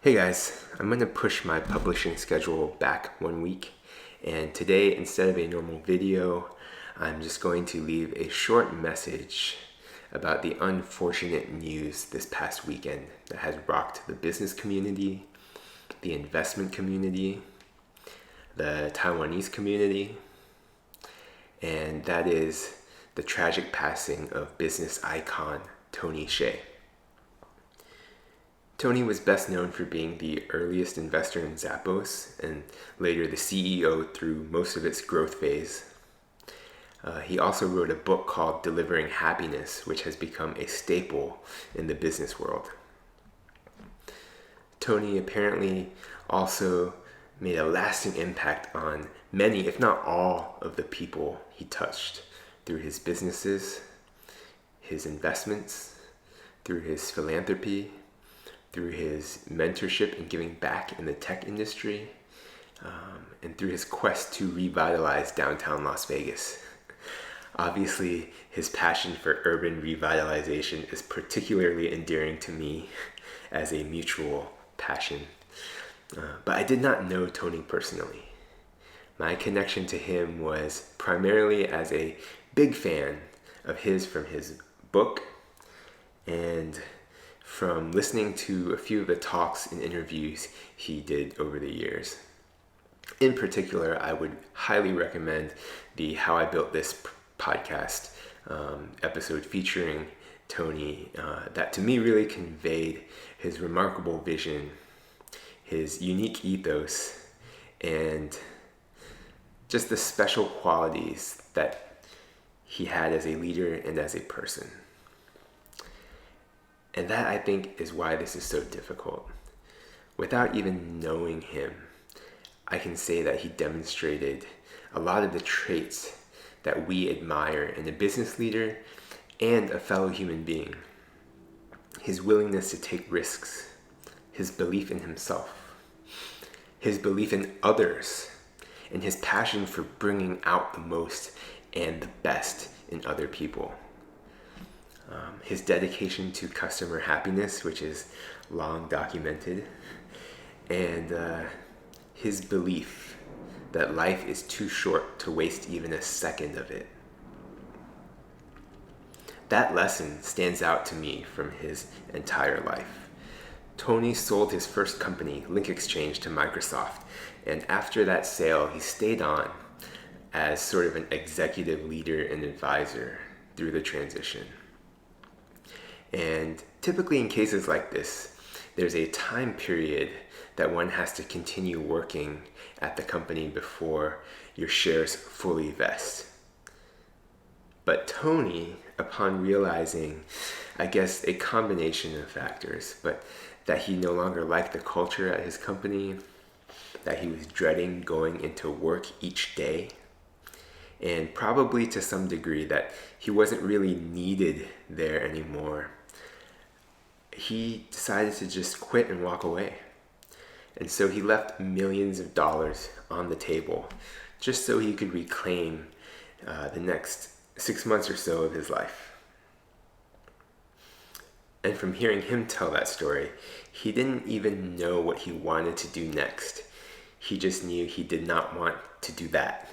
Hey guys, I'm going to push my publishing schedule back 1 week, and today, instead of a normal video, I'm just going to leave a short message about the unfortunate news this past weekend that has rocked the business community, the investment community, the Taiwanese community, and that is the tragic passing of business icon Tony Hsieh. Tony was best known for being the earliest investor in Zappos and later the CEO through most of its growth phase. He also wrote a book called Delivering Happiness, which has become a staple in the business world. Tony apparently also made a lasting impact on many, if not all, of the people he touched through his businesses, his investments, through his philanthropy, through his mentorship and giving back in the tech industry, and through his quest to revitalize downtown Las Vegas. Obviously, his passion for urban revitalization is particularly endearing to me as a mutual passion. But I did not know Tony personally. My connection to him was primarily as a big fan of his from his book and from listening to a few of the talks and interviews he did over the years. In particular, I would highly recommend the How I Built This podcast episode featuring Tony that to me really conveyed his remarkable vision, his unique ethos, and just the special qualities that he had as a leader and as a person. And that, I think, is why this is so difficult. Without even knowing him, I can say that he demonstrated a lot of the traits that we admire in a business leader and a fellow human being. His willingness to take risks, his belief in himself, his belief in others, and his passion for bringing out the most and the best in other people. His dedication to customer happiness, which is long documented, and his belief that life is too short to waste even a second of it. That lesson stands out to me from his entire life. Tony sold his first company, LinkExchange, to Microsoft, and after that sale, he stayed on as sort of an executive leader and advisor through the transition. And typically in cases like this, there's a time period that one has to continue working at the company before your shares fully vest. But Tony, upon realizing, I guess, a combination of factors, but that he no longer liked the culture at his company, that he was dreading going into work each day, and probably to some degree that he wasn't really needed there anymore, he decided to just quit and walk away. And so he left millions of dollars on the table just so he could reclaim the next 6 months or so of his life. And from hearing him tell that story, he didn't even know what he wanted to do next. He just knew he did not want to do that.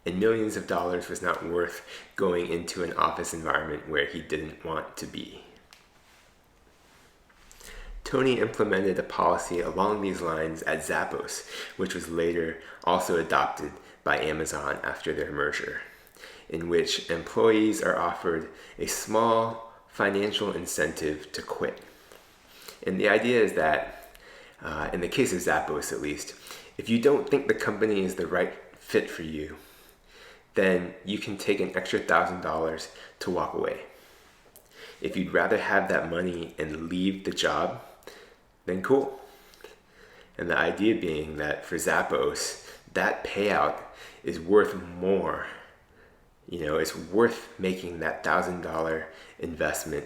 And millions of dollars was not worth going into an office environment where he didn't want to be. Tony implemented a policy along these lines at Zappos, which was later also adopted by Amazon after their merger, in which employees are offered a small financial incentive to quit. And the idea is that, in the case of Zappos at least, if you don't think the company is the right fit for you, then you can take an extra $1,000 to walk away. If you'd rather have that money and leave the job, then cool. And the idea being that for Zappos, that payout is worth more. It's worth making that $1,000 investment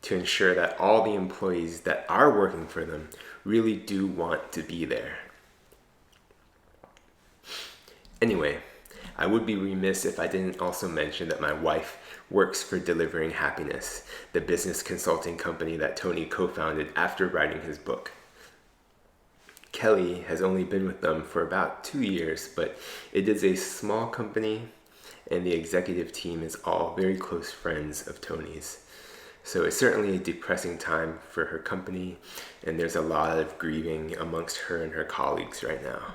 to ensure that all the employees that are working for them really do want to be there. Anyway, I would be remiss if I didn't also mention that my wife works for Delivering Happiness, the business consulting company that Tony co-founded after writing his book. Kelly has only been with them for about 2 years, but it is a small company and the executive team is all very close friends of Tony's. So it's certainly a depressing time for her company, and there's a lot of grieving amongst her and her colleagues right now.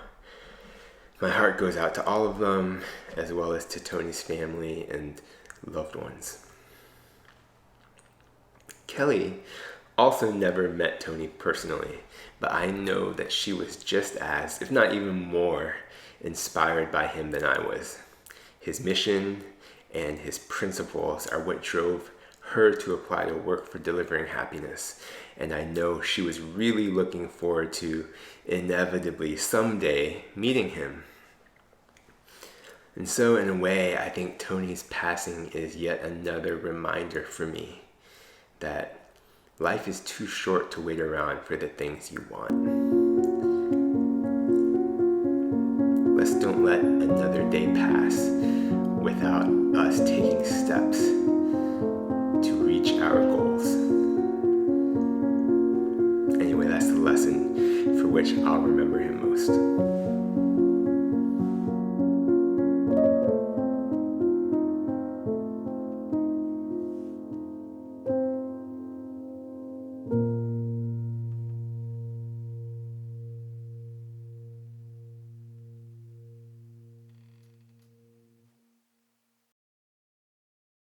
My heart goes out to all of them, as well as to Tony's family and loved ones. Kelly also never met Tony personally, but I know that she was just as, if not even more, inspired by him than I was. His mission and his principles are what drove her to apply to work for delivering happiness. And I know she was really looking forward to inevitably someday meeting him. And so in a way, I think Tony's passing is yet another reminder for me that life is too short to wait around for the things you want. Let's don't let another day pass without us taking steps to reach our goals. Anyway, that's the lesson for which I'll remember him most.